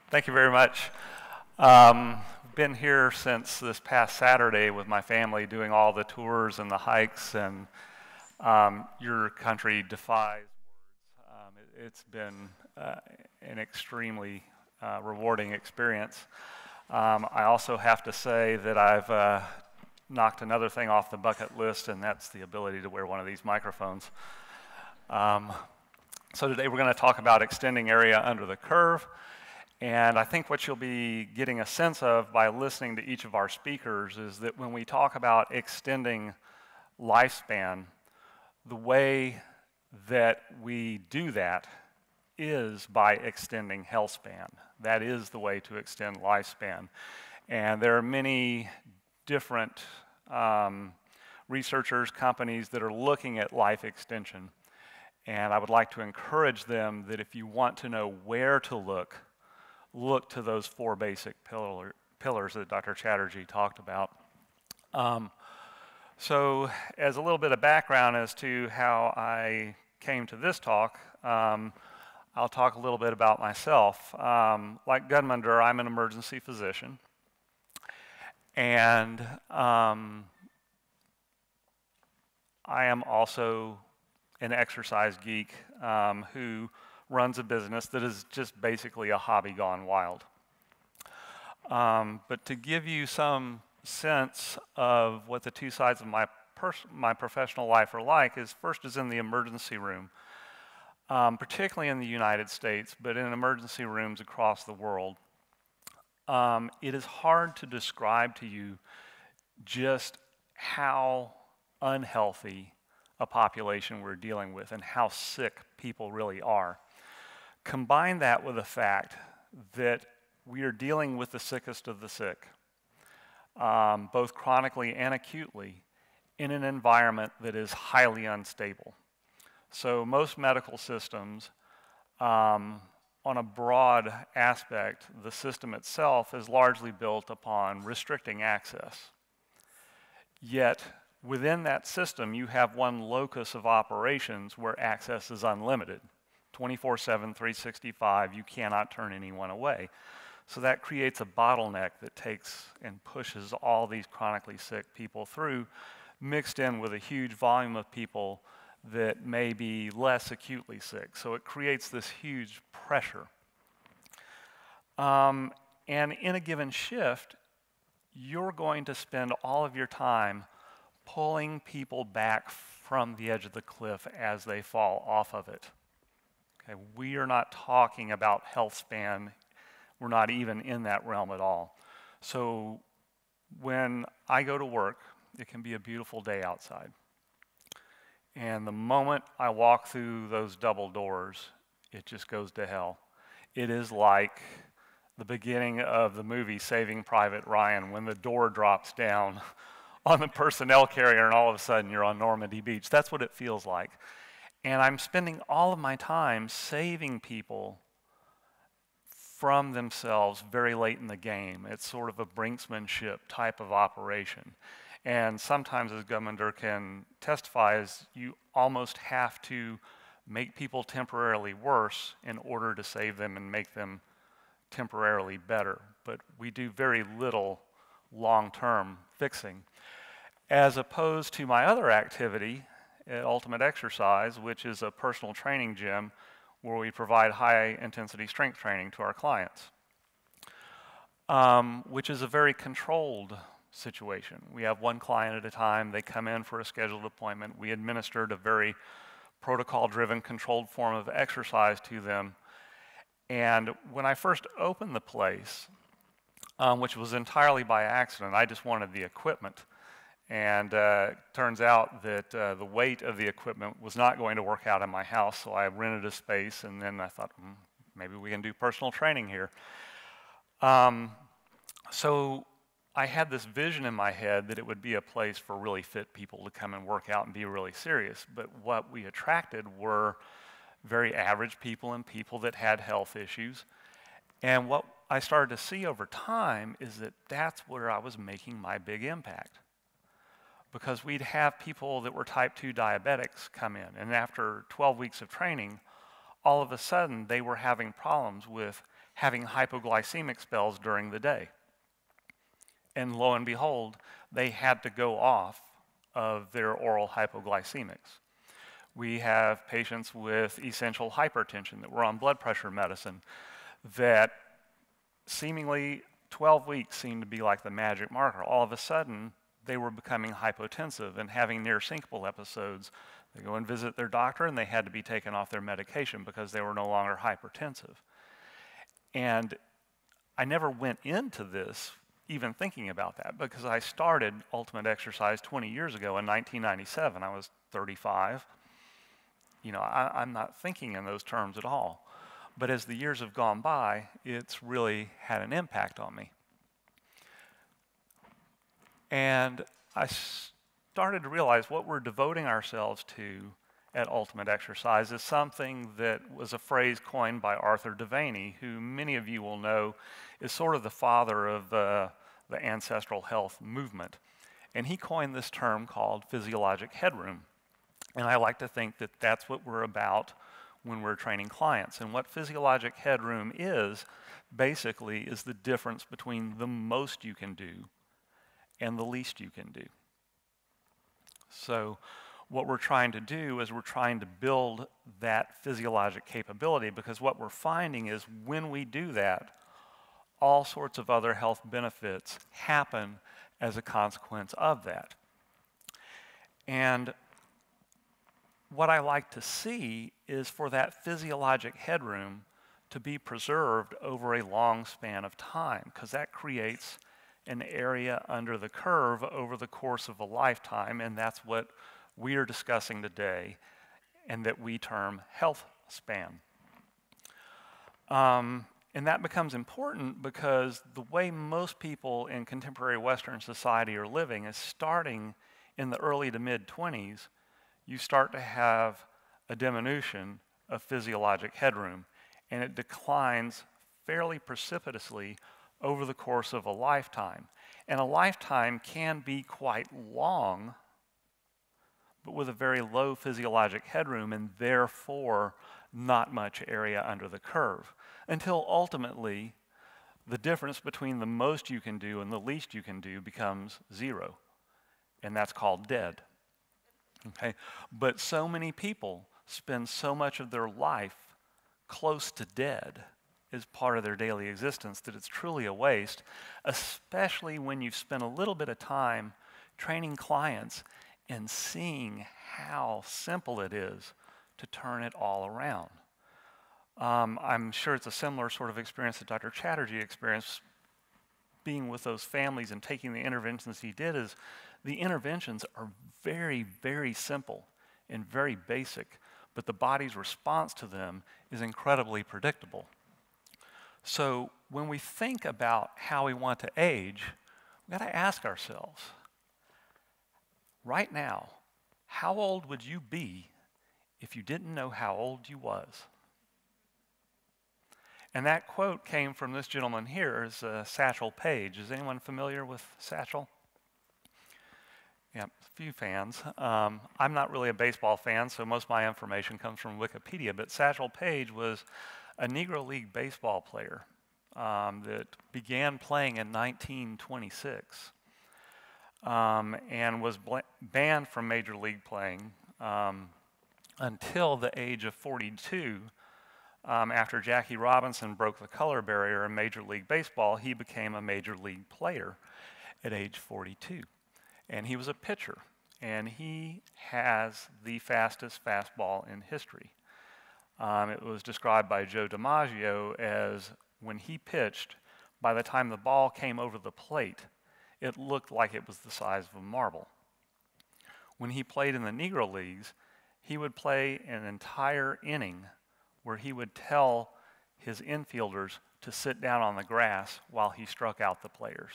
Thank you very much. Been here since this past Saturday with my family doing all the tours and the hikes, and your country defies words. It's been an extremely rewarding experience. I also have to say that I've knocked another thing off the bucket list, and that's the ability to wear one of these microphones. So today we're going to talk about extending area under the curve. And I think what you'll be getting a sense of by listening to each of our speakers is that when we talk about extending lifespan, the way that we do that is by extending health span. That is the way to extend lifespan. And there are many different researchers, companies that are looking at life extension. And I would like to encourage them that if you want to know where to look to those four basic pillars that Dr. Chatterjee talked about. So as a little bit of background as to how I came to this talk, I'll talk a little bit about myself. Like Gudmundur, I'm an emergency physician. And I am also an exercise geek who runs a business that is just basically a hobby gone wild. But to give you some sense of what the two sides of my professional life are like is first is in the emergency room, particularly in the United States, but in emergency rooms across the world. It is hard to describe to you just how unhealthy a population we're dealing with and how sick people really are. Combine that with the fact that we are dealing with the sickest of the sick, both chronically and acutely, in an environment that is highly unstable. So most medical systems, on a broad aspect, the system itself is largely built upon restricting access. Yet, within that system, you have one locus of operations where access is unlimited. 24/7, 365, you cannot turn anyone away. So that creates a bottleneck that takes and pushes all these chronically sick people through, mixed in with a huge volume of people that may be less acutely sick. So it creates this huge pressure. And in a given shift, you're going to spend all of your time pulling people back from the edge of the cliff as they fall off of it. Okay, we are not talking about health span. We're not even in that realm at all. So when I go to work, it can be a beautiful day outside. And the moment I walk through those double doors, it just goes to hell. It is like the beginning of the movie Saving Private Ryan when the door drops down on the personnel carrier and all of a sudden you're on Normandy Beach. That's what it feels like. And I'm spending all of my time saving people from themselves very late in the game. It's sort of a brinksmanship type of operation. And sometimes, as Gudmundur can testify, is you almost have to make people temporarily worse in order to save them and make them temporarily better. But we do very little long-term fixing. As opposed to my other activity, at Ultimate Exercise, which is a personal training gym where we provide high-intensity strength training to our clients, which is a very controlled situation. We have one client at a time. They come in for a scheduled appointment. We administered a very protocol-driven, controlled form of exercise to them. And when I first opened the place, which was entirely by accident, I just wanted the equipment. And turns out that the weight of the equipment was not going to work out in my house, so I rented a space, and then I thought, maybe we can do personal training here. So I had this vision in my head that it would be a place for really fit people to come and work out and be really serious. But what we attracted were very average people and people that had health issues. And what I started to see over time is that that's where I was making my big impact. Because we'd have people that were type 2 diabetics come in, and after 12 weeks of training, all of a sudden they were having problems with having hypoglycemic spells during the day. And lo and behold, they had to go off of their oral hypoglycemics. We have patients with essential hypertension that were on blood pressure medicine that seemingly 12 weeks seemed to be like the magic marker. All of a sudden, they were becoming hypotensive and having near syncopal episodes. They go and visit their doctor and they had to be taken off their medication because they were no longer hypertensive. And I never went into this even thinking about that because I started Ultimate Exercise 20 years ago in 1997. I was 35. You know, I'm not thinking in those terms at all. But as the years have gone by, it's really had an impact on me. And I started to realize what we're devoting ourselves to at Ultimate Exercise is something that was a phrase coined by Arthur Devaney, who many of you will know is sort of the father of the ancestral health movement. And he coined this term called physiologic headroom. And I like to think that that's what we're about when we're training clients. And what physiologic headroom is, basically, is the difference between the most you can do and the least you can do. So what we're trying to do is we're trying to build that physiologic capability, because what we're finding is when we do that, all sorts of other health benefits happen as a consequence of that. And what I like to see is for that physiologic headroom to be preserved over a long span of time, because that creates an area under the curve over the course of a lifetime, and that's what we are discussing today and that we term health span. And that becomes important because the way most people in contemporary Western society are living is starting in the early to mid-20s, you start to have a diminution of physiologic headroom, and it declines fairly precipitously over the course of a lifetime. And a lifetime can be quite long, but with a very low physiologic headroom and therefore not much area under the curve, until ultimately the difference between the most you can do and the least you can do becomes zero, and that's called dead. Okay? But so many people spend so much of their life close to dead as part of their daily existence that it's truly a waste, especially when you've spent a little bit of time training clients and seeing how simple it is to turn it all around. I'm sure it's a similar sort of experience that Dr. Chatterjee experienced being with those families and taking the interventions he did. Is the interventions are very, very simple and very basic, but the body's response to them is incredibly predictable. So when we think about how we want to age, we've got to ask ourselves, right now, how old would you be if you didn't know how old you was? And that quote came from this gentleman here, is Satchel Page. Is anyone familiar with Satchel? Yeah, a few fans. I'm not really a baseball fan, so most of my information comes from Wikipedia, but Satchel Page was a Negro League baseball player that began playing in 1926 and was banned from Major League playing until the age of 42. After Jackie Robinson broke the color barrier in Major League Baseball, he became a Major League player at age 42. And he was a pitcher, and he has the fastest fastball in history. It was described by Joe DiMaggio as when he pitched, by the time the ball came over the plate, it looked like it was the size of a marble. When he played in the Negro Leagues, he would play an entire inning where he would tell his infielders to sit down on the grass while he struck out the players.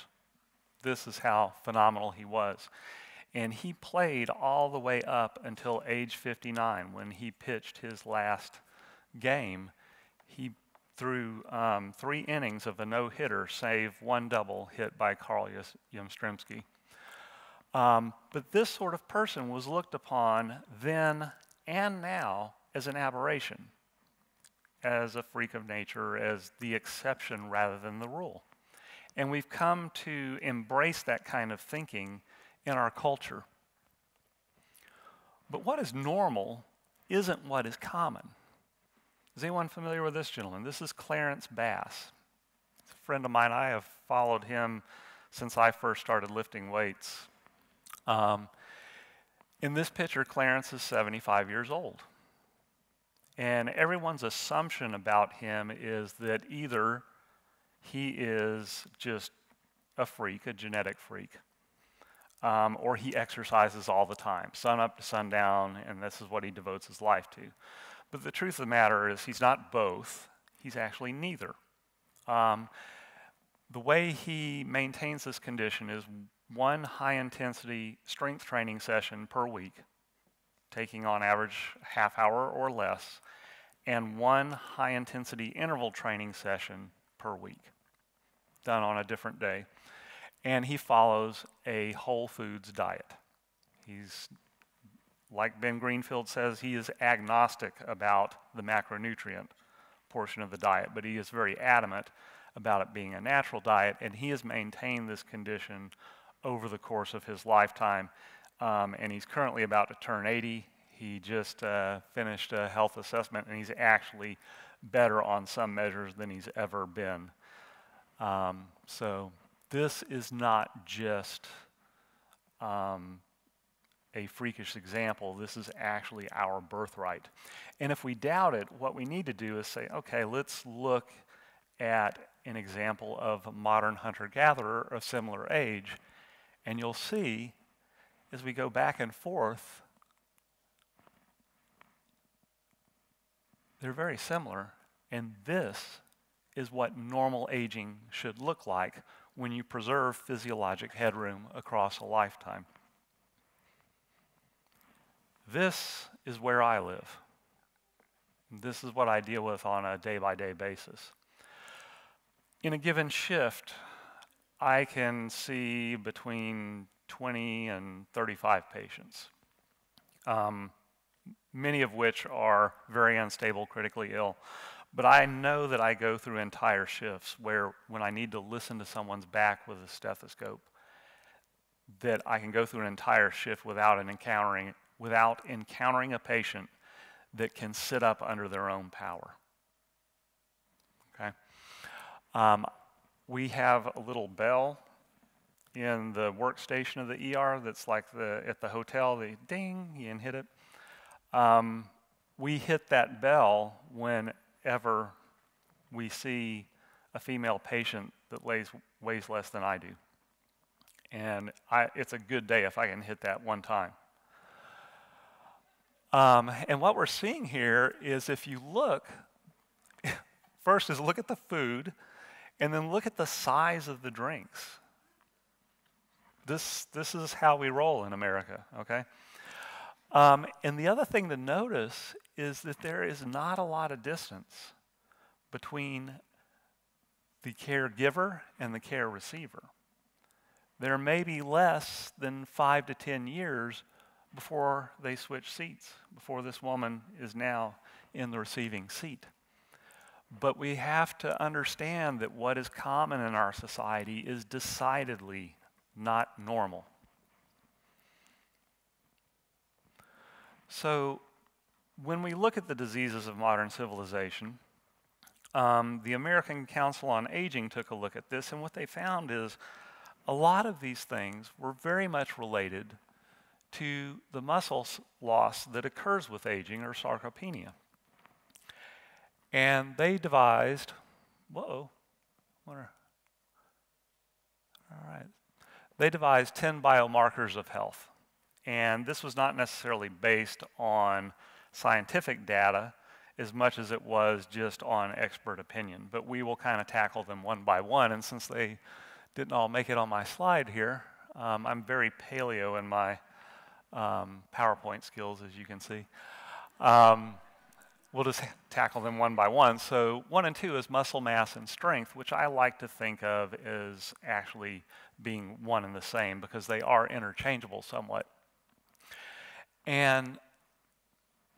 This is how phenomenal he was. And he played all the way up until age 59 when he pitched his last game. He threw 3 innings of a no-hitter, save 1 double hit by Carl Yastrzemski. But this sort of person was looked upon then and now as an aberration. as a freak of nature, as the exception rather than the rule. And we've come to embrace that kind of thinking in our culture. But what is normal isn't what is common. Is anyone familiar with this gentleman? This is Clarence Bass. He's a friend of mine. I have followed him since I first started lifting weights. In this picture, Clarence is 75 years old. And everyone's assumption about him is that either he is just a freak, a genetic freak, or he exercises all the time, sun up to sundown, and this is what he devotes his life to. But the truth of the matter is he's not both. He's actually neither. The way he maintains this condition is one high-intensity strength training session per week, taking on average half hour or less, and one high-intensity interval training session per week, done on a different day. And he follows a whole foods diet. He's, like Ben Greenfield says, he is agnostic about the macronutrient portion of the diet, but he is very adamant about it being a natural diet, and he has maintained this condition over the course of his lifetime. And he's currently about to turn 80. He just finished a health assessment, and he's actually better on some measures than he's ever been. So this is not just a freakish example. This is actually our birthright. And if we doubt it, what we need to do is say, okay, let's look at an example of a modern hunter-gatherer of similar age, and you'll see as we go back and forth, they're very similar, and this is what normal aging should look like when you preserve physiologic headroom across a lifetime. This is where I live. This is what I deal with on a day-by-day basis. In a given shift, I can see between 20 and 35 patients, many of which are very unstable, critically ill. But I know that I go through entire shifts where when I need to listen to someone's back with a stethoscope, that I can go through an entire shift without encountering a patient that can sit up under their own power. Okay? We have a little bell in the workstation of the ER that's like at the hotel, the ding, you can hit it. We hit that bell whenever we see a female patient that weighs less than I do. And it's a good day if I can hit that one time. And what we're seeing here is if you look, first is look at the food, and then look at the size of the drinks. This is how we roll in America, okay? And the other thing to notice is that there is not a lot of distance between the caregiver and the care receiver. There may be less than 5 to 10 years before they switch seats, before this woman is now in the receiving seat. But we have to understand that what is common in our society is decidedly not normal. So when we look at the diseases of modern civilization, the American Council on Aging took a look at this, and what they found is a lot of these things were very much related to the muscle loss that occurs with aging, or sarcopenia. And they devised, they devised 10 biomarkers of health. And this was not necessarily based on scientific data as much as it was just on expert opinion. But we will kind of tackle them one by one. And since they didn't all make it on my slide here, I'm very paleo in my PowerPoint skills, as you can see. We'll just tackle them one by one. So 1 and 2 is muscle mass and strength, which I like to think of as actually being one and the same because they are interchangeable somewhat. And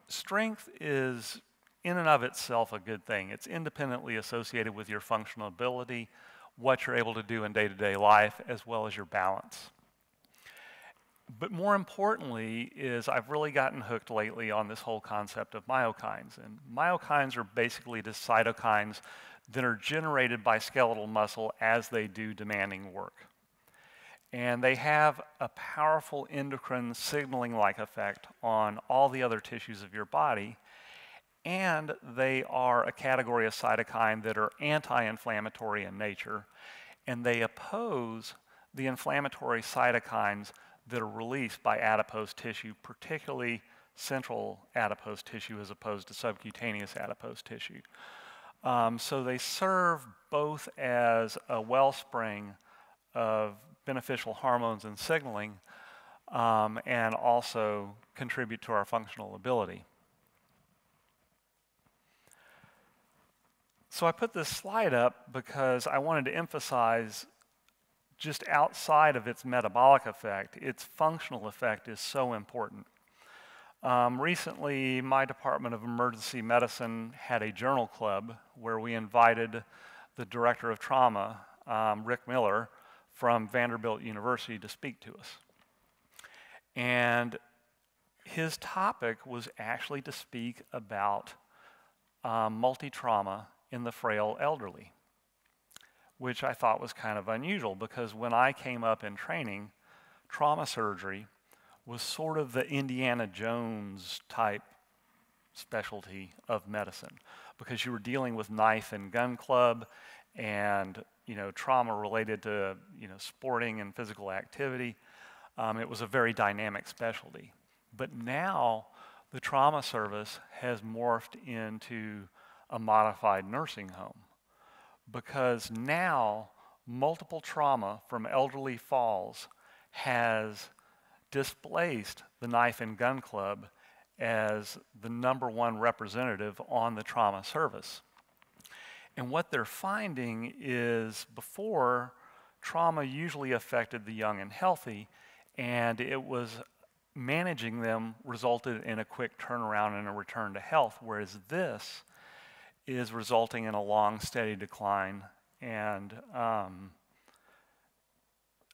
strength is in and of itself a good thing. It's independently associated with your functional ability, what you're able to do in day-to-day life, as well as your balance. But more importantly is I've really gotten hooked lately on this whole concept of myokines. And myokines are basically the cytokines that are generated by skeletal muscle as they do demanding work. And they have a powerful endocrine signaling-like effect on all the other tissues of your body. And they are a category of cytokine that are anti-inflammatory in nature. And they oppose the inflammatory cytokines that are released by adipose tissue, particularly central adipose tissue as opposed to subcutaneous adipose tissue. So they serve both as a wellspring of beneficial hormones and signaling, and also contribute to our functional ability. So I put this slide up because I wanted to emphasize just outside of its metabolic effect, its functional effect is so important. Recently, my Department of Emergency Medicine had a journal club where we invited the director of trauma, Rick Miller, from Vanderbilt University to speak to us. And his topic was actually to speak about multitrauma in the frail elderly, which I thought was kind of unusual because when I came up in training, trauma surgery was sort of the Indiana Jones type specialty of medicine because you were dealing with knife and gun club and trauma related to sporting and physical activity. It was a very dynamic specialty. But now the trauma service has morphed into a modified nursing home because now multiple trauma from elderly falls has displaced the knife and gun club as the #1 representative on the trauma service. And what they're finding is before, trauma usually affected the young and healthy, and it was managing them resulted in a quick turnaround and a return to health, whereas this is resulting in a long, steady decline and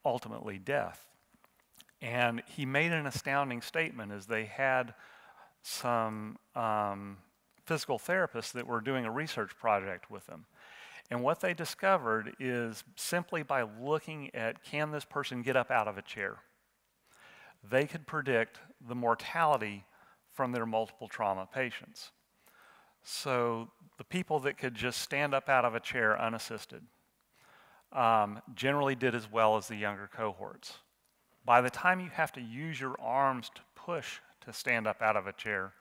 ultimately death. And he made an astounding statement as they had some physical therapists that were doing a research project with them. And what they discovered is simply by looking at can this person get up out of a chair, they could predict the mortality from their multiple trauma patients. So the people that could just stand up out of a chair unassisted generally did as well as the younger cohorts. By the time you have to use your arms to push to stand up out of a chair,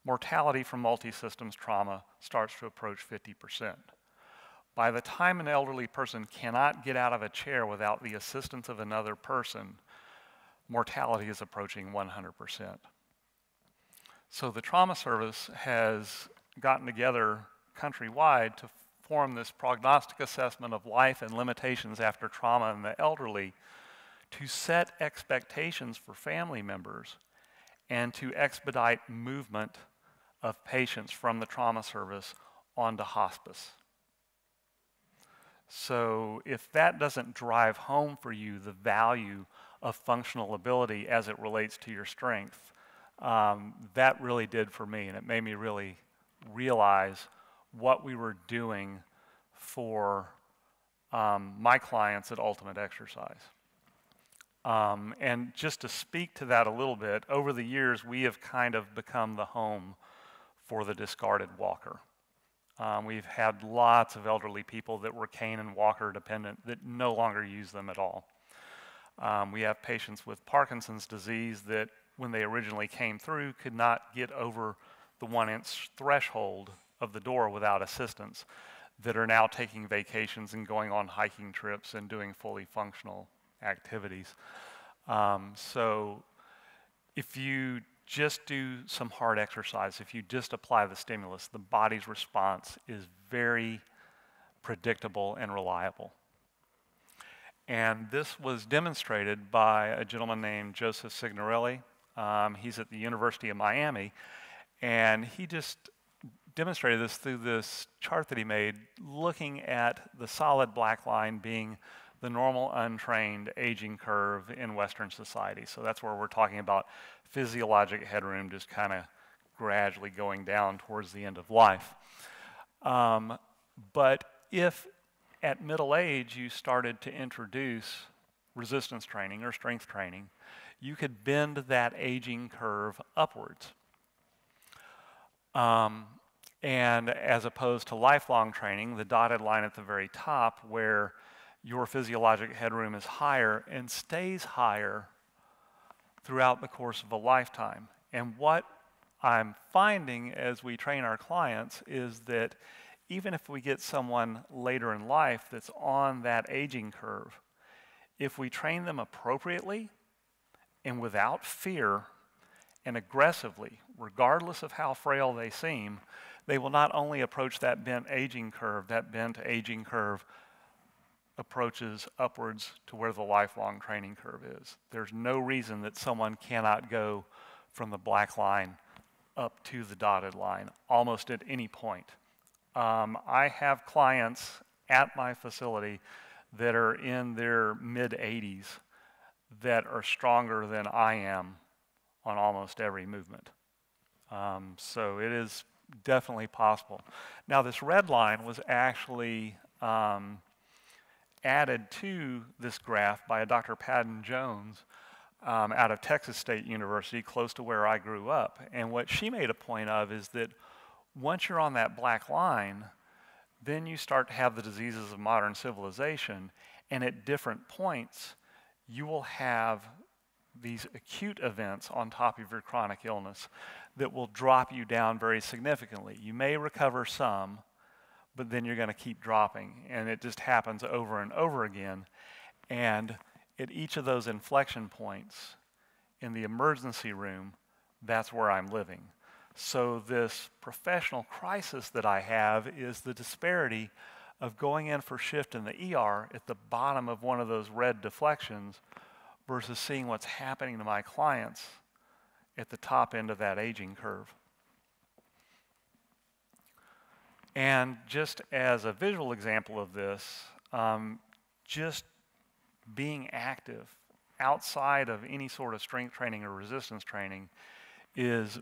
mortality from multi-systems trauma starts to approach 50%. By the time an elderly person cannot get out of a chair without the assistance of another person, mortality is approaching 100%. So the trauma service has gotten together countrywide to form this prognostic assessment of life and limitations after trauma in the elderly to set expectations for family members and to expedite movement of patients from the trauma service onto hospice. So if that doesn't drive home for you the value of functional ability as it relates to your strength, that really did for me, and it made me really realize what we were doing for my clients at Ultimate Exercise. And just to speak to that a little bit, over the years we have kind of become the home for the discarded walker. We've had lots of elderly people that were cane and walker dependent that no longer use them at all. We have patients with Parkinson's disease that when they originally came through could not get over the 1-inch threshold of the door without assistance that are now taking vacations and going on hiking trips and doing fully functional activities. So if you just do some hard exercise, if you just apply the stimulus, the body's response is very predictable and reliable. And this was demonstrated by a gentleman named Joseph Signorelli. He's at the University of Miami, and he just demonstrated this through this chart that he made, looking at the solid black line being the normal untrained aging curve in Western society. So that's where we're talking about physiologic headroom just kind of gradually going down towards the end of life. But if at middle age you started to introduce resistance training or strength training, you could bend that aging curve upwards. And as opposed to lifelong training, the dotted line at the very top where your physiologic headroom is higher and stays higher throughout the course of a lifetime. And what I'm finding as we train our clients is that even if we get someone later in life that's on that aging curve, if we train them appropriately and without fear and aggressively, regardless of how frail they seem, they will not only approach that bent aging curve, that bent aging curve approaches upwards to where the lifelong training curve is. There's no reason that someone cannot go from the black line up to the dotted line almost at any point. I have clients at my facility that are in their mid-80s that are stronger than I am on almost every movement. So it is definitely possible. Now this red line was actually added to this graph by a Dr. Padden Jones out of Texas State University, close to where I grew up. And what she made a point of is that once you're on that black line, then you start to have the diseases of modern civilization, and at different points, you will have these acute events on top of your chronic illness that will drop you down very significantly. You may recover some, but then you're going to keep dropping, and it just happens over and over again. And at each of those inflection points in the emergency room, that's where I'm living. So this professional crisis that I have is the disparity of going in for shift in the ER at the bottom of one of those red deflections versus seeing what's happening to my clients at the top end of that aging curve. And just as a visual example of this, just being active outside of any sort of strength training or resistance training is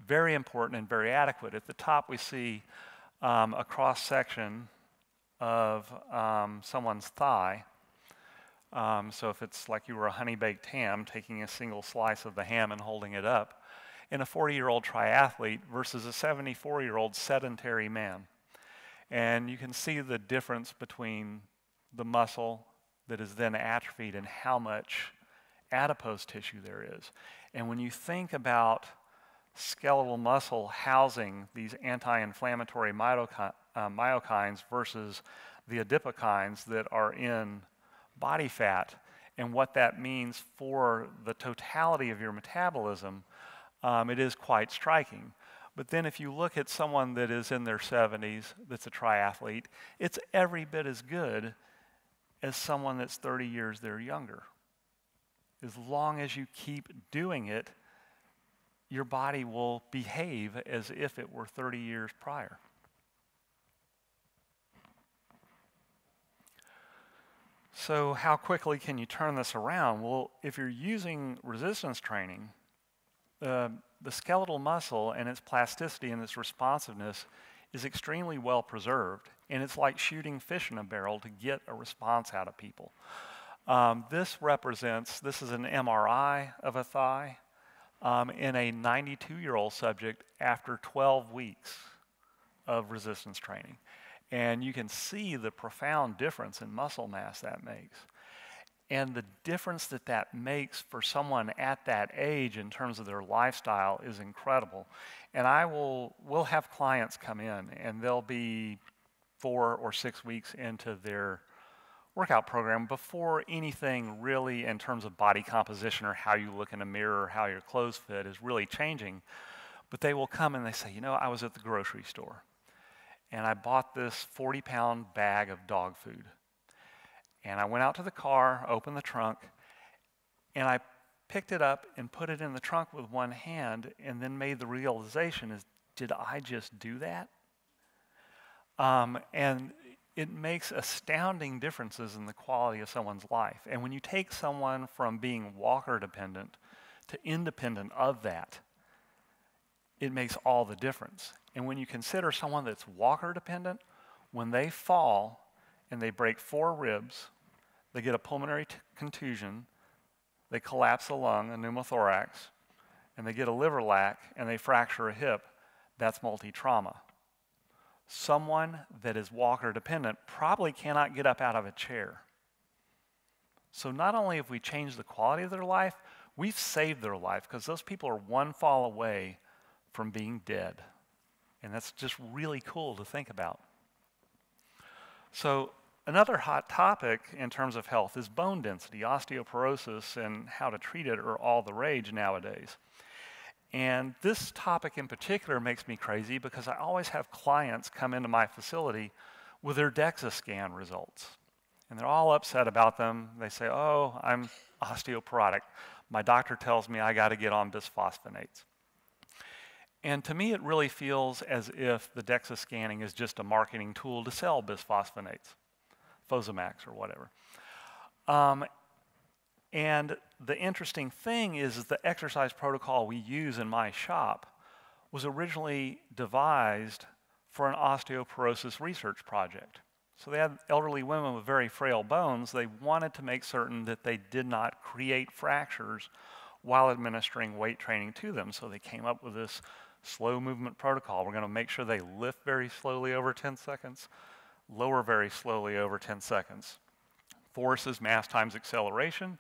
very important and very adequate. At the top we see a cross-section of someone's thigh. So if it's like you were a honey-baked ham, taking a single slice of the ham and holding it up, in a 40-year-old triathlete versus a 74-year-old sedentary man. And you can see the difference between the muscle that is then atrophied and how much adipose tissue there is. And when you think about skeletal muscle housing these anti-inflammatory myokines versus the adipokines that are in body fat, and what that means for the totality of your metabolism, it is quite striking. But then if you look at someone that is in their 70s, that's a triathlete, it's every bit as good as someone that's 30 years their younger. As long as you keep doing it, your body will behave as if it were 30 years prior. So how quickly can you turn this around? Well, if you're using resistance training, the skeletal muscle and its plasticity and its responsiveness is extremely well preserved, and it's like shooting fish in a barrel to get a response out of people. This is an MRI of a thigh in a 92-year-old subject after 12 weeks of resistance training. And you can see the profound difference in muscle mass that makes. And the difference that that makes for someone at that age in terms of their lifestyle is incredible. And we'll have clients come in, and they'll be 4 or 6 weeks into their workout program before anything really in terms of body composition or how you look in a mirror or how your clothes fit is really changing. But they will come and they say, you know, I was at the grocery store, and I bought this 40-pound bag of dog food. And I went out to the car, opened the trunk, and I picked it up and put it in the trunk with one hand, and then made the realization is did I just do that? And it makes astounding differences in the quality of someone's life. And when you take someone from being walker dependent to independent of that, it makes all the difference. And when you consider someone that's walker dependent, when they fall and they break 4 ribs, they get a pulmonary contusion, they collapse a lung, a pneumothorax, and they get a liver lac and they fracture a hip, that's multitrauma. Someone that is walker dependent probably cannot get up out of a chair. So not only have we changed the quality of their life, we've saved their life, because those people are one fall away from being dead. And that's just really cool to think about. So another hot topic in terms of health is bone density. Osteoporosis and how to treat it are all the rage nowadays. And this topic in particular makes me crazy because I always have clients come into my facility with their DEXA scan results. And they're all upset about them. They say, oh, I'm osteoporotic. My doctor tells me I got to get on bisphosphonates. And to me, it really feels as if the DEXA scanning is just a marketing tool to sell bisphosphonates, Fosamax or whatever. And the interesting thing is the exercise protocol we use in my shop was originally devised for an osteoporosis research project. So they had elderly women with very frail bones. They wanted to make certain that they did not create fractures while administering weight training to them. So they came up with this slow movement protocol. We're going to make sure they lift very slowly over 10 seconds, lower very slowly over 10 seconds. Force is mass times acceleration.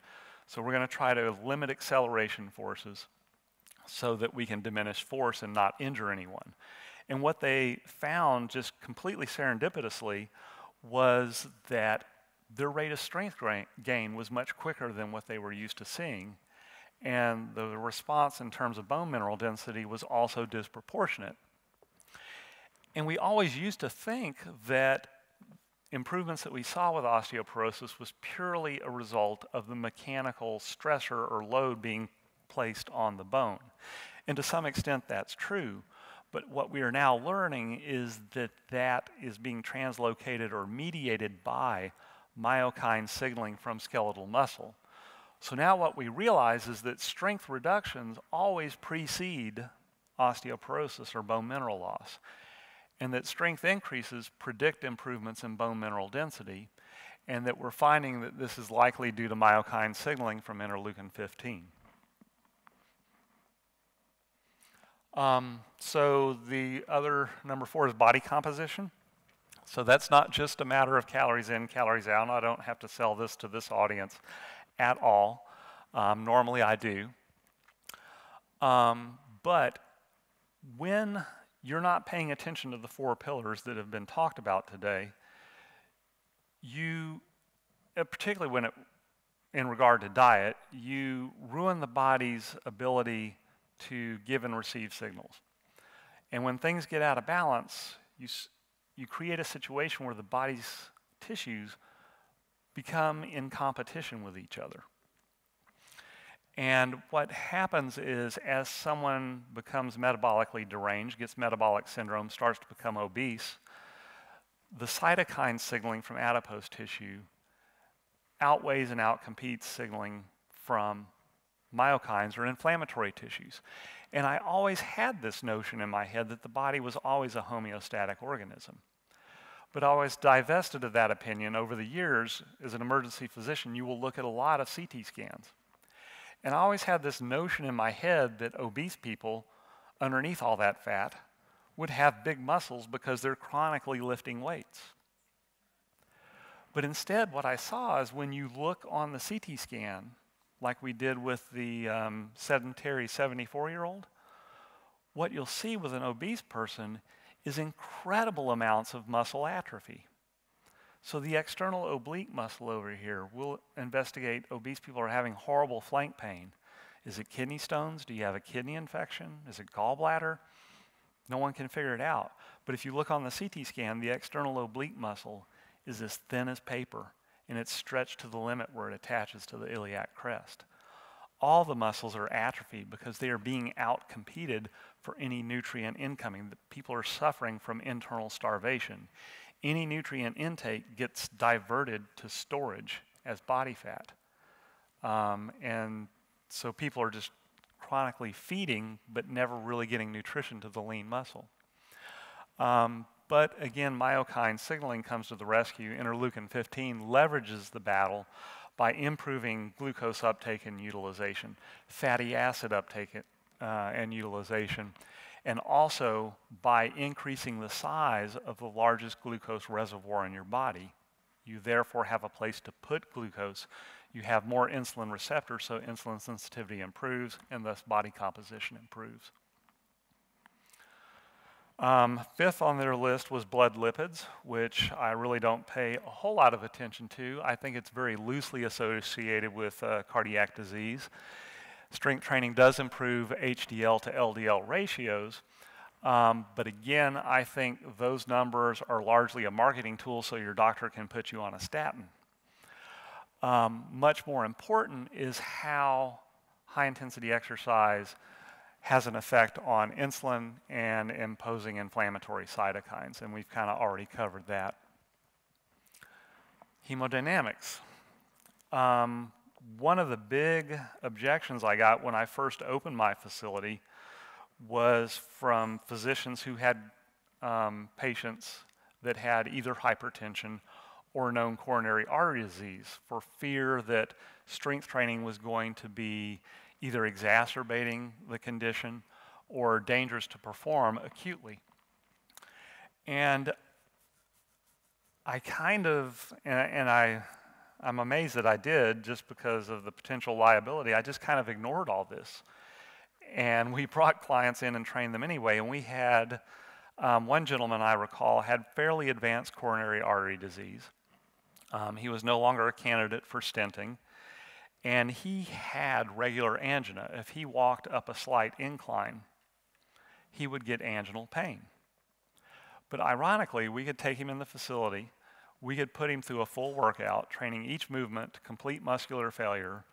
So we're going to try to limit acceleration forces so that we can diminish force and not injure anyone. And what they found, just completely serendipitously, was that their rate of strength gain was much quicker than what they were used to seeing. And the response in terms of bone mineral density was also disproportionate. And we always used to think that improvements that we saw with osteoporosis was purely a result of the mechanical stressor or load being placed on the bone. And to some extent that's true, but what we are now learning is that that is being translocated or mediated by myokine signaling from skeletal muscle. So now what we realize is that strength reductions always precede osteoporosis or bone mineral loss, and that strength increases predict improvements in bone mineral density, and that we're finding that this is likely due to myokine signaling from interleukin 15. So the other, number 4, is body composition. So that's not just a matter of calories in, calories out. I don't have to sell this to this audience at all. Normally I do. But when you're not paying attention to the 4 pillars that have been talked about today, you, particularly when in regard to diet, you ruin the body's ability to give and receive signals. And when things get out of balance, you create a situation where the body's tissues become in competition with each other. And what happens is, as someone becomes metabolically deranged, gets metabolic syndrome, starts to become obese, the cytokine signaling from adipose tissue outweighs and outcompetes signaling from myokines or inflammatory tissues. And I always had this notion in my head that the body was always a homeostatic organism. But I was divested of that opinion over the years. As an emergency physician, you will look at a lot of CT scans. And I always had this notion in my head that obese people, underneath all that fat, would have big muscles because they're chronically lifting weights. But instead, what I saw is when you look on the CT scan, like we did with the sedentary 74-year-old, what you'll see with an obese person is incredible amounts of muscle atrophy. So the external oblique muscle over here, we'll investigate obese people are having horrible flank pain. Is it kidney stones? Do you have a kidney infection? Is it gallbladder? No one can figure it out. But if you look on the CT scan, the external oblique muscle is as thin as paper, and it's stretched to the limit where it attaches to the iliac crest. all the muscles are atrophied because they are being outcompeted for any nutrient incoming. People are suffering from internal starvation. Any nutrient intake gets diverted to storage as body fat. And so people are just chronically feeding but never really getting nutrition to the lean muscle. But again, myokine signaling comes to the rescue. Interleukin-15 leverages the battle by improving glucose uptake and utilization, fatty acid uptake and utilization, and also by increasing the size of the largest glucose reservoir in your body. You therefore have a place to put glucose. You have more insulin receptors, so insulin sensitivity improves, and thus body composition improves. Fifth on their list was blood lipids, which I really don't pay a whole lot of attention to. I think it's very loosely associated with cardiac disease. Strength training does improve HDL to LDL ratios, but again, I think those numbers are largely a marketing tool so your doctor can put you on a statin. Much more important is how high-intensity exercise has an effect on insulin and imposing inflammatory cytokines, and we've kind of already covered that. Hemodynamics. One of the big objections I got when I first opened my facility was from physicians who had patients that had either hypertension or known coronary artery disease, for fear that strength training was going to be either exacerbating the condition or dangerous to perform acutely. And I kind of, I'm amazed that I did, just because of the potential liability. I just kind of ignored all this. And we brought clients in and trained them anyway, and we had, one gentleman I recall had fairly advanced coronary artery disease. He was no longer a candidate for stenting, and he had regular angina. If he walked up a slight incline, he would get anginal pain. But ironically, we could take him in the facility, we could put him through a full workout, training each movement to complete muscular failure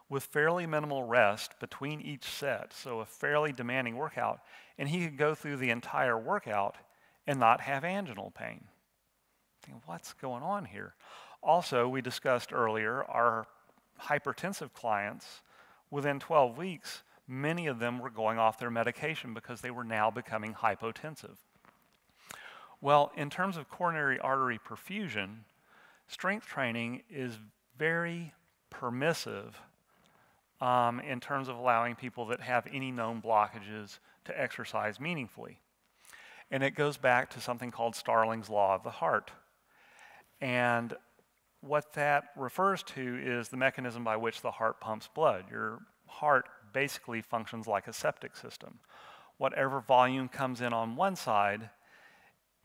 with fairly minimal rest between each set, so a fairly demanding workout, and he could go through the entire workout and not have anginal pain. Thinking, what's going on here? Also, we discussed earlier, our hypertensive clients, within 12 weeks, many of them were going off their medication because they were now becoming hypotensive. Well, in terms of coronary artery perfusion, strength training is very permissive in terms of allowing people that have any known blockages to exercise meaningfully. And it goes back to something called Starling's law of the heart. And what that refers to is the mechanism by which the heart pumps blood. Your heart basically functions like a septic system. Whatever volume comes in on one side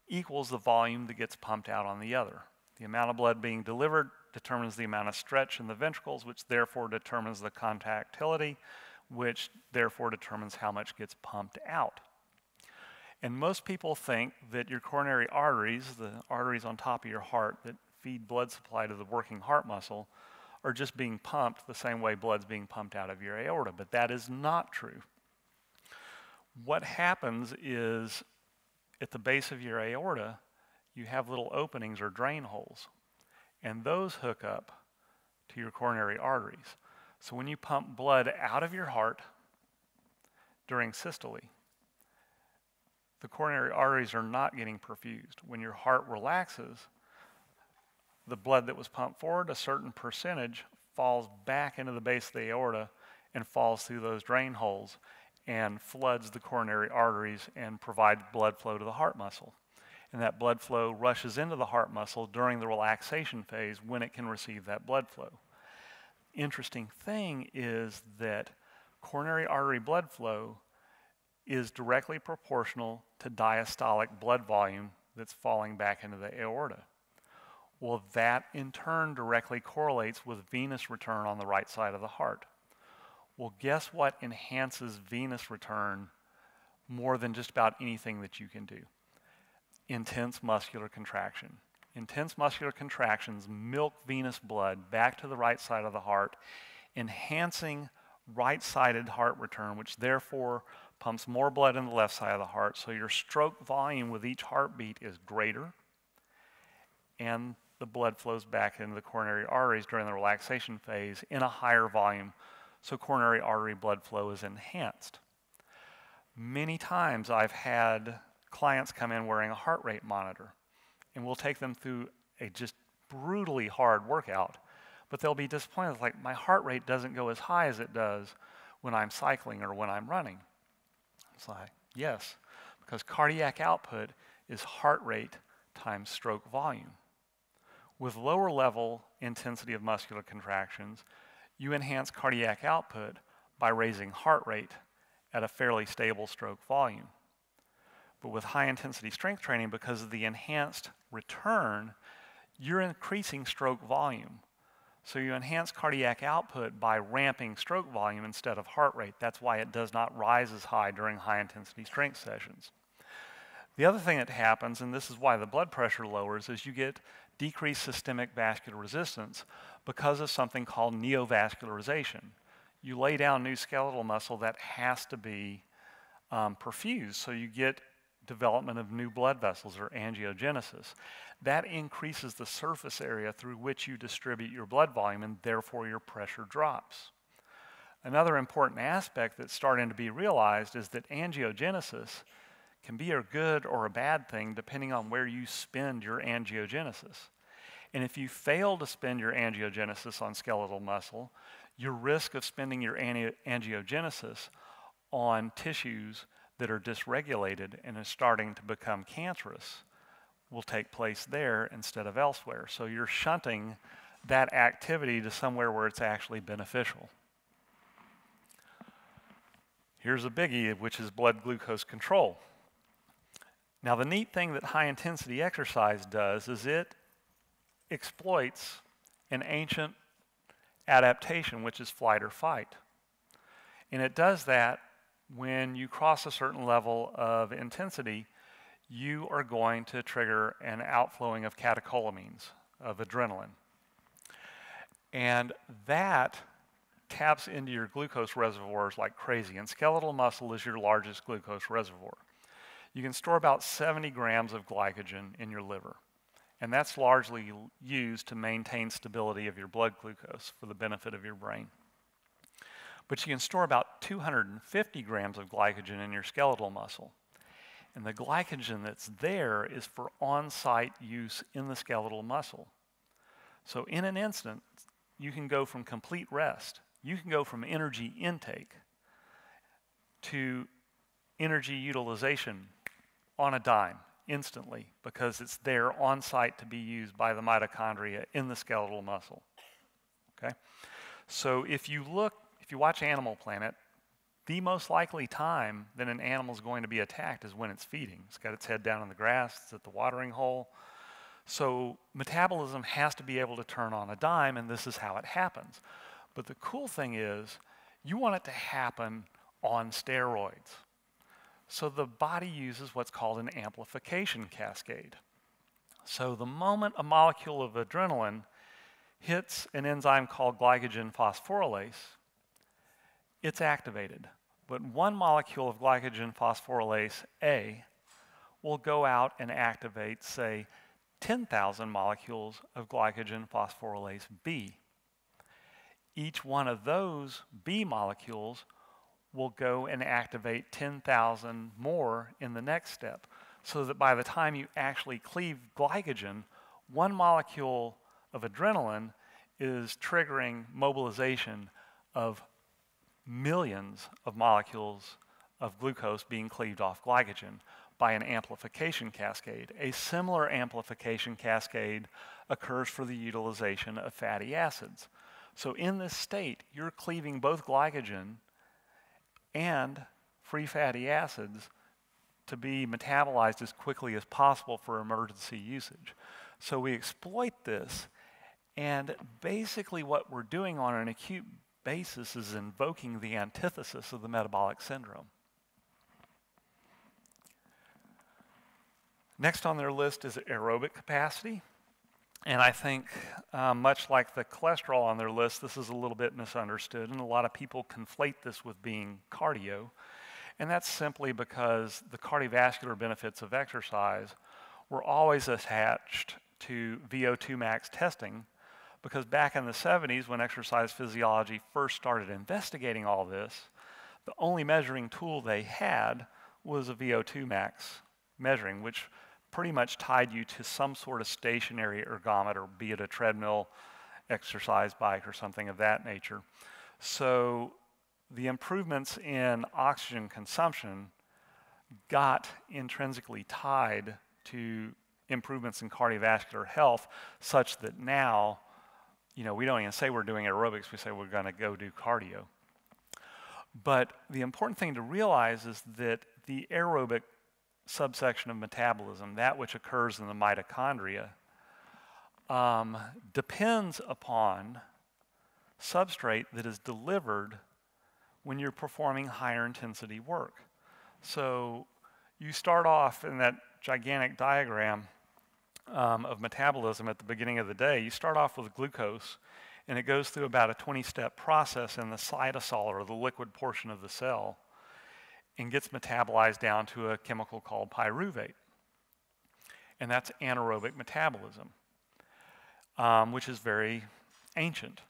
equals the volume that gets pumped out on the other. The amount of blood being delivered determines the amount of stretch in the ventricles, which therefore determines the contractility, which therefore determines how much gets pumped out. And most people think that your coronary arteries, the arteries on top of your heart that feed blood supply to the working heart muscle, are just being pumped the same way blood's being pumped out of your aorta, but that is not true. What happens is, at the base of your aorta, you have little openings or drain holes, and those hook up to your coronary arteries. So when you pump blood out of your heart during systole, the coronary arteries are not getting perfused. When your heart relaxes, the blood that was pumped forward, a certain percentage falls back into the base of the aorta and falls through those drain holes and floods the coronary arteries and provides blood flow to the heart muscle. And that blood flow rushes into the heart muscle during the relaxation phase when it can receive that blood flow. Interesting thing is that coronary artery blood flow is directly proportional to diastolic blood volume that's falling back into the aorta. Well, that in turn directly correlates with venous return on the right side of the heart. Well, guess what enhances venous return more than just about anything that you can do? Intense muscular contraction. Intense muscular contractions milk venous blood back to the right side of the heart, enhancing right-sided heart return, which therefore pumps more blood in the left side of the heart, so your stroke volume with each heartbeat is greater, and the blood flows back into the coronary arteries during the relaxation phase in a higher volume, so coronary artery blood flow is enhanced. Many times I've had clients come in wearing a heart rate monitor, and we'll take them through a just brutally hard workout, but they'll be disappointed, like, my heart rate doesn't go as high as it does when I'm cycling or when I'm running. It's like, yes, because cardiac output is heart rate times stroke volume. With lower level intensity of muscular contractions, you enhance cardiac output by raising heart rate at a fairly stable stroke volume. But with high intensity strength training, because of the enhanced return, you're increasing stroke volume. So you enhance cardiac output by ramping stroke volume instead of heart rate. That's why it does not rise as high during high intensity strength sessions. The other thing that happens, and this is why the blood pressure lowers, is you get decreased systemic vascular resistance because of something called neovascularization. You lay down new skeletal muscle that has to be perfused, so you get development of new blood vessels, or angiogenesis. That increases the surface area through which you distribute your blood volume, and therefore your pressure drops. Another important aspect that's starting to be realized is that angiogenesis can be a good or a bad thing depending on where you spend your angiogenesis. And if you fail to spend your angiogenesis on skeletal muscle, your risk of spending your angiogenesis on tissues that are dysregulated and is starting to become cancerous will take place there instead of elsewhere. So you're shunting that activity to somewhere where it's actually beneficial. Here's a biggie, which is blood glucose control. Now, the neat thing that high intensity exercise does is it exploits an ancient adaptation, which is flight or fight. And it does that when you cross a certain level of intensity, you are going to trigger an outflowing of catecholamines, of adrenaline. And that taps into your glucose reservoirs like crazy, and skeletal muscle is your largest glucose reservoir. You can store about 70 grams of glycogen in your liver, and that's largely used to maintain stability of your blood glucose for the benefit of your brain. But you can store about 250 grams of glycogen in your skeletal muscle. And the glycogen that's there is for on-site use in the skeletal muscle. So in an instant, you can go from complete rest, you can go from energy intake to energy utilization on a dime instantly, because it's there on-site to be used by the mitochondria in the skeletal muscle. Okay? So if you watch Animal Planet, the most likely time that an animal is going to be attacked is when it's feeding. It's got its head down in the grass, it's at the watering hole. So metabolism has to be able to turn on a dime, and this is how it happens. But the cool thing is, you want it to happen on steroids. So the body uses what's called an amplification cascade. So the moment a molecule of adrenaline hits an enzyme called glycogen phosphorylase, it's activated. But one molecule of glycogen phosphorylase A will go out and activate, say, 10,000 molecules of glycogen phosphorylase B. Each one of those B molecules will go and activate 10,000 more in the next step, so that by the time you actually cleave glycogen, one molecule of adrenaline is triggering mobilization of millions of molecules of glucose being cleaved off glycogen by an amplification cascade. A similar amplification cascade occurs for the utilization of fatty acids. So in this state, you're cleaving both glycogen and free fatty acids to be metabolized as quickly as possible for emergency usage. So we exploit this, and basically what we're doing on an acute basis is invoking the antithesis of the metabolic syndrome. Next on their list is aerobic capacity. And I think, much like the cholesterol on their list, this is a little bit misunderstood, and a lot of people conflate this with being cardio. And that's simply because the cardiovascular benefits of exercise were always attached to VO2 max testing, because back in the 70s, when exercise physiology first started investigating all this, the only measuring tool they had was a VO2 max measuring, which pretty much tied you to some sort of stationary ergometer, be it a treadmill, exercise bike, or something of that nature. So the improvements in oxygen consumption got intrinsically tied to improvements in cardiovascular health, such that now, we don't even say we're doing aerobics, we say we're going to go do cardio. But the important thing to realize is that the aerobic subsection of metabolism, that which occurs in the mitochondria, depends upon substrate that is delivered when you're performing higher intensity work. So you start off in that gigantic diagram of metabolism at the beginning of the day. You start off with glucose, and it goes through about a 20-step process in the cytosol, or the liquid portion of the cell, and gets metabolized down to a chemical called pyruvate. And that's anaerobic metabolism, which is very ancient.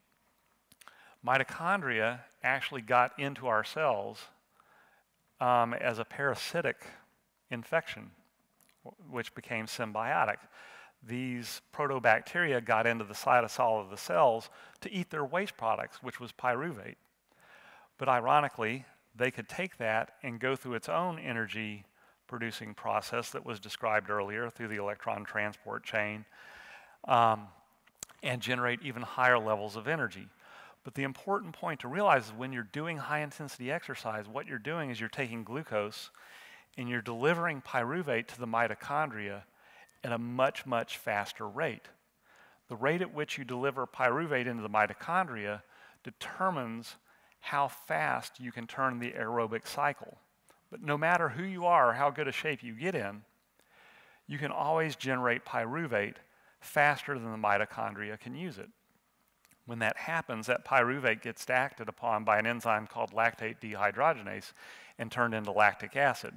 Mitochondria actually got into our cells as a parasitic infection, which became symbiotic. These protobacteria got into the cytosol of the cells to eat their waste products, which was pyruvate. But ironically, they could take that and go through its own energy producing process that was described earlier through the electron transport chain, and generate even higher levels of energy. But the important point to realize is when you're doing high intensity exercise, what you're doing is you're taking glucose and you're delivering pyruvate to the mitochondria at a much, much faster rate. The rate at which you deliver pyruvate into the mitochondria determines how fast you can turn the aerobic cycle. But no matter who you are or how good a shape you get in, you can always generate pyruvate faster than the mitochondria can use it. When that happens, that pyruvate gets acted upon by an enzyme called lactate dehydrogenase and turned into lactic acid,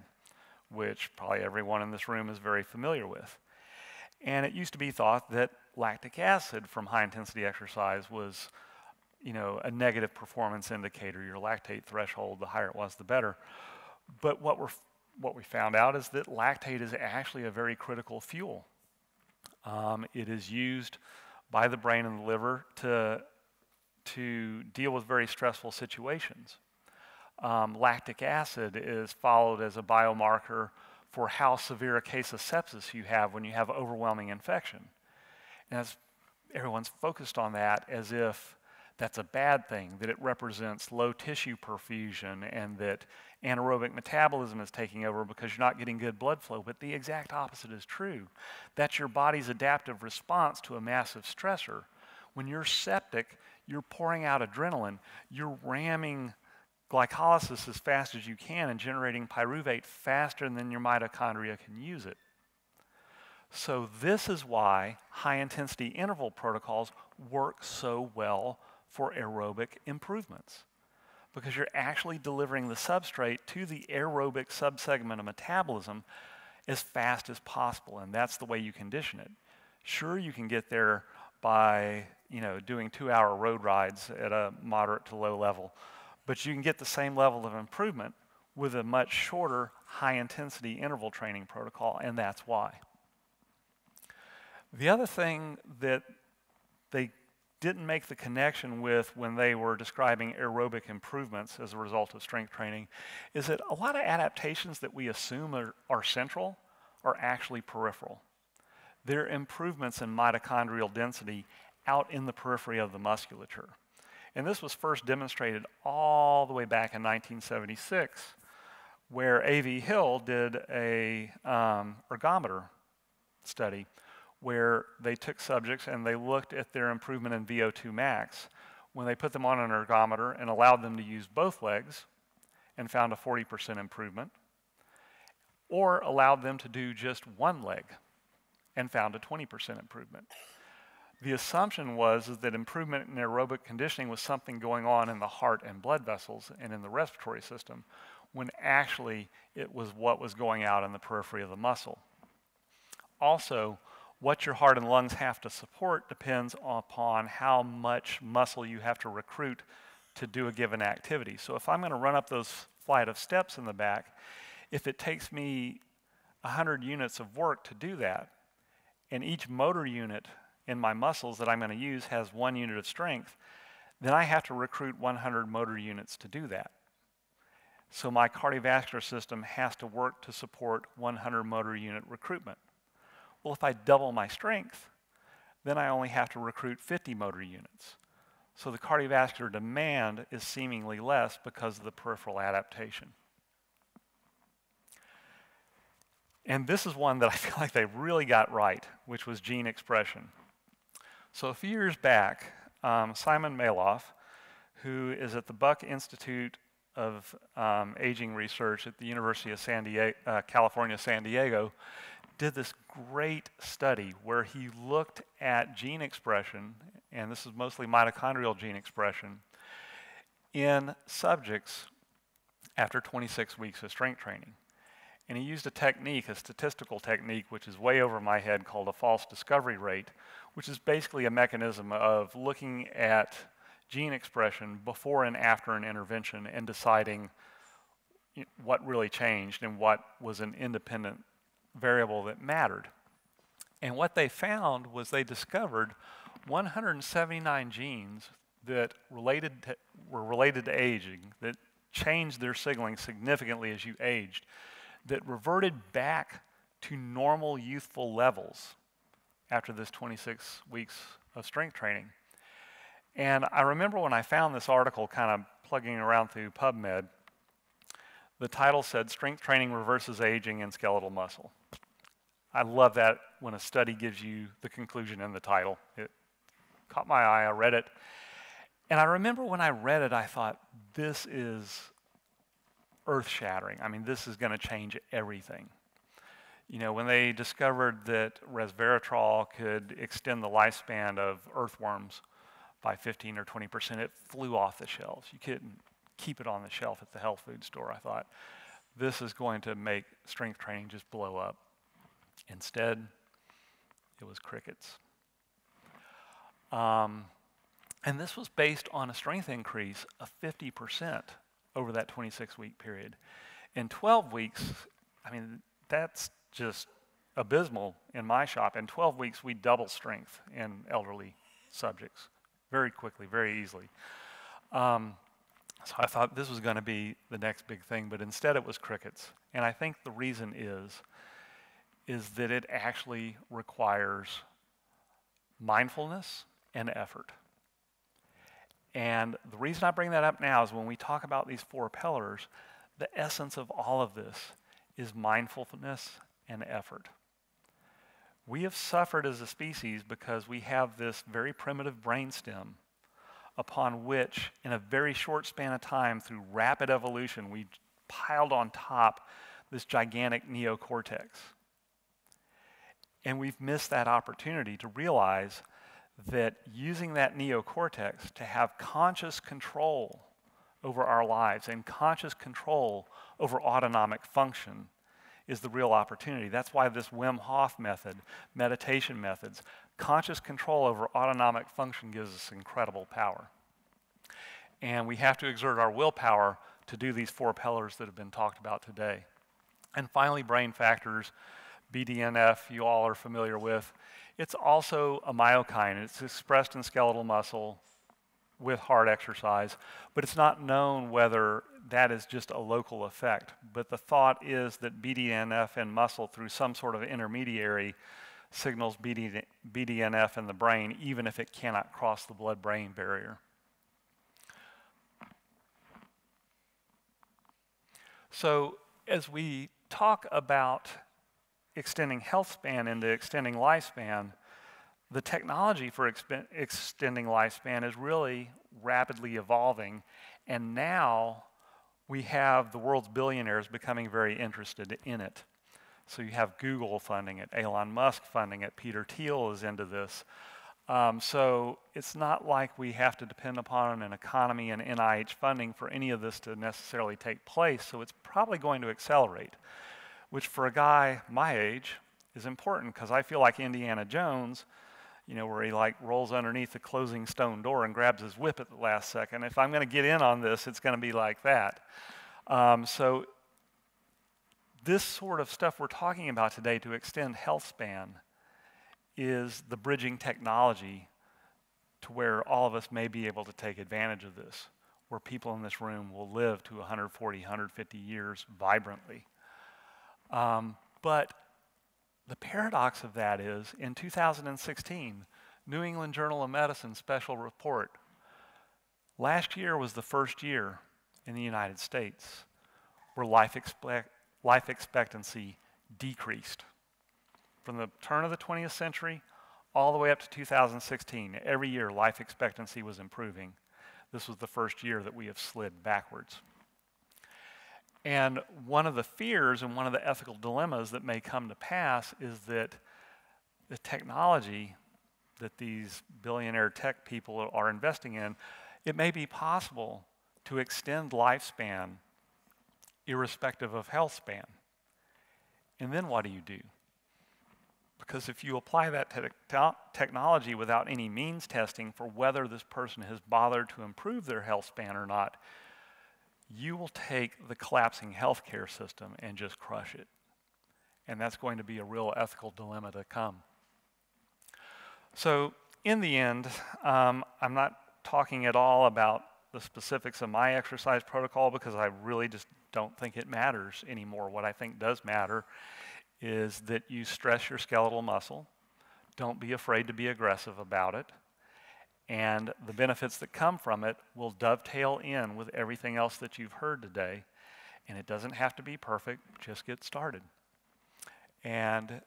which probably everyone in this room is very familiar with. And it used to be thought that lactic acid from high-intensity exercise was, a negative performance indicator. Your lactate threshold, the higher it was, the better. But what we found out is that lactate is actually a very critical fuel. It is used by the brain and the liver to deal with very stressful situations. Lactic acid is followed as a biomarker for how severe a case of sepsis you have when you have overwhelming infection. And as everyone's focused on that as if that's a bad thing, that it represents low tissue perfusion and that anaerobic metabolism is taking over because you're not getting good blood flow. But the exact opposite is true. That's your body's adaptive response to a massive stressor. When you're septic, you're pouring out adrenaline, you're ramming glycolysis as fast as you can and generating pyruvate faster than your mitochondria can use it. So this is why high-intensity interval protocols work so well for aerobic improvements, because you're actually delivering the substrate to the aerobic subsegment of metabolism as fast as possible, and that's the way you condition it. Sure, you can get there by doing 2-hour road rides at a moderate to low level, but you can get the same level of improvement with a much shorter high-intensity interval training protocol, and that's why. The other thing that they didn't make the connection with when they were describing aerobic improvements as a result of strength training is that a lot of adaptations that we assume are central are actually peripheral. They're improvements in mitochondrial density out in the periphery of the musculature. And this was first demonstrated all the way back in 1976, where A.V. Hill did a ergometer study where they took subjects and they looked at their improvement in VO2 max when they put them on an ergometer and allowed them to use both legs and found a 40% improvement, or allowed them to do just one leg and found a 20% improvement. the assumption was is that improvement in aerobic conditioning was something going on in the heart and blood vessels and in the respiratory system, when actually it was what was going out in the periphery of the muscle. Also, what your heart and lungs have to support depends upon how much muscle you have to recruit to do a given activity. So if I'm going to run up those flight of steps in the back, if it takes me 100 units of work to do that, and each motor unit in my muscles that I'm going to use has 1 unit of strength, then I have to recruit 100 motor units to do that. So my cardiovascular system has to work to support 100 motor unit recruitment. Well, if I double my strength, then I only have to recruit 50 motor units. So the cardiovascular demand is seemingly less because of the peripheral adaptation. And this is one that I feel like they really got right, which was gene expression. So a few years back, Simon Maloff, who is at the Buck Institute of Aging Research at the University of California, San Diego, did this great study where he looked at gene expression, and this is mostly mitochondrial gene expression, in subjects after 26 weeks of strength training. And he used a technique, a statistical technique, which is way over my head, called a false discovery rate, which is basically a mechanism of looking at gene expression before and after an intervention and deciding what really changed and what was an independent variable that mattered. And what they found was they discovered 179 genes that were related to aging, that changed their signaling significantly as you aged, that reverted back to normal youthful levels after this 26 weeks of strength training. And I remember when I found this article kind of plugging around through PubMed, the title said, "Strength Training Reverses Aging in Skeletal Muscle." I love that when a study gives you the conclusion in the title. It caught my eye, I read it. And I remember when I read it, I thought, this is earth-shattering. I mean, this is going to change everything. You know, when they discovered that resveratrol could extend the lifespan of earthworms by 15 or 20%, it flew off the shelves. You couldn't keep it on the shelf at the health food store. I thought, this is going to make strength training just blow up. Instead, it was crickets. And this was based on a strength increase of 50% over that 26-week period. In 12 weeks, I mean, that's just abysmal in my shop. In 12 weeks, we double strength in elderly subjects very quickly, very easily. So I thought this was going to be the next big thing, but instead it was crickets. And I think the reason is that it actually requires mindfulness and effort. And the reason I bring that up now is when we talk about these 4 pillars, the essence of all of this is mindfulness and effort. We have suffered as a species because we have this very primitive brainstem upon which, in a very short span of time, through rapid evolution, we piled on top this gigantic neocortex. And we've missed that opportunity to realize that using that neocortex to have conscious control over our lives and conscious control over autonomic function is the real opportunity. That's why this Wim Hof method, meditation methods, conscious control over autonomic function gives us incredible power. And we have to exert our willpower to do these 4 pillars that have been talked about today. And finally, brain factors, BDNF, you all are familiar with. It's also a myokine. It's expressed in skeletal muscle with hard exercise, but it's not known whether that is just a local effect. But the thought is that BDNF in muscle through some sort of intermediary signals BDNF in the brain, even if it cannot cross the blood-brain barrier. So as we talk about extending health span into extending lifespan, the technology for extending lifespan is really rapidly evolving, and now we have the world's billionaires becoming very interested in it. So you have Google funding it, Elon Musk funding it, Peter Thiel is into this. So it's not like we have to depend upon an economy and NIH funding for any of this to necessarily take place, so it's probably going to accelerate, which for a guy my age is important because I feel like Indiana Jones, you know, where he like rolls underneath the closing stone door and grabs his whip at the last second. If I'm going to get in on this, it's going to be like that. So this sort of stuff we're talking about today to extend health span is the bridging technology to where all of us may be able to take advantage of this, where people in this room will live to 140, 150 years vibrantly. But the paradox of that is, in 2016, New England Journal of Medicine special report, last year was the first year in the United States where life expectancy decreased. From the turn of the 20th century all the way up to 2016, every year life expectancy was improving. This was the first year that we have slid backwards. And one of the fears and one of the ethical dilemmas that may come to pass is that the technology that these billionaire tech people are investing in, it may be possible to extend lifespan irrespective of health span. And then what do you do? Because if you apply that technology without any means testing for whether this person has bothered to improve their health span or not, you will take the collapsing healthcare system and just crush it. And that's going to be a real ethical dilemma to come. So in the end, I'm not talking at all about the specifics of my exercise protocol because I really just don't think it matters anymore. What I think does matter is that you stress your skeletal muscle. Don't be afraid to be aggressive about it. And the benefits that come from it will dovetail in with everything else that you've heard today. And it doesn't have to be perfect, just get started. And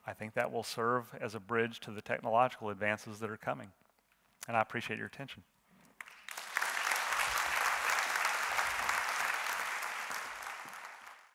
I think that will serve as a bridge to the technological advances that are coming. And I appreciate your attention.